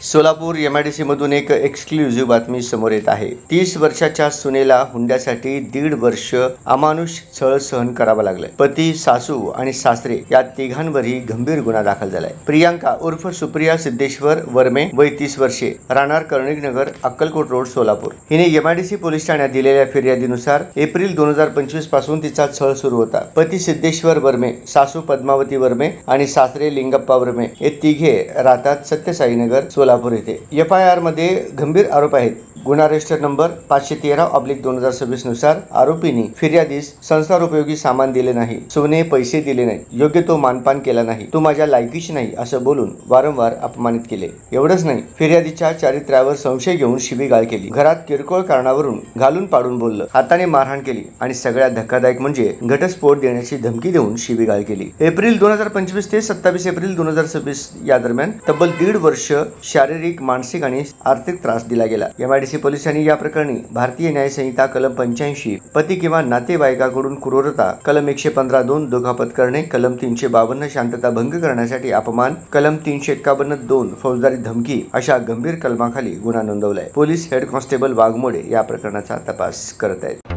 Solapur MIDC मधून एक exclusive बातमी समोर येत आहे। 30 वर्षाच्या सुनेला हुंड्यासाठी 1.5 वर्ष अमानुष छळ सहन करावा लागलाय। पती, सासू आणि सासरे या तिघांवरही गंभीर गुन्हा दाखल झालाय। प्रियांका उर्फ सुप्रिया सिद्धेश्वर वर्मे, वय 30 वर्षे, राहणार कर्णिकनगर, अक्कलकोट रोड, सोलापूर। हिने एमआयडीसी पोलीस ठाण्यात दिलेल्या फिर्यादीनुसार एप्रिल 2025 पासून तिचा छळ सुरू होता। पती सिद्धेश्वर वर्मे, सासू पद्मावती वर्मे आणि सासरे लिंगप्पा वर्मे हे तिघे राहतात सत्यसाईनगर, सोलापूर येथे। एफआयआर मध्ये गंभीर आरोप आहेत। गुन्हा रजिस्टर नंबर 513/2026 नुसार आरोपींनी फिर्यादीस संसारोपयोगी सामान दिले नाही, सोने पैसे दिले नाही, योग्य तो मानपान केला नाही, तो माझ्या लायकीची नाही असं बोलून वारंवार अपमानित केले। एवढंच नाही, फिर्यादीच्या चारित्र्यावर संशय घेऊन शिवीगाळ केली, घरात किरकोळ कारणावरून घालून पाडून बोललं, हाताने मारहाण केली आणि सगळ्यात धक्कादायक म्हणजे घटस्फोट देण्याची धमकी देऊन शिवीगाळ केली। एप्रिल 2025 ते 27 एप्रिल 2026 या दरम्यान तब्बल 1.5 वर्ष शारीरिक, मानसिक आणि आर्थिक त्रास दिला गेला। एमआयडीसी पोलिसांनी या प्रकरणी भारतीय न्याय संहिता कलम 85, पती किंवा नातेवाईकाकडून क्रूरता, कलम 115(2) दुखापत करणे, कलम 352 शांतता भंग करण्यासाठी अपमान, कलम 351(2) फौजदारी धमकी अशा गंभीर कलमाखाली गुन्हा नोंदवलाय। पोलीस हेड कॉन्स्टेबल वाघमोडे या प्रकरणाचा तपास करत आहेत।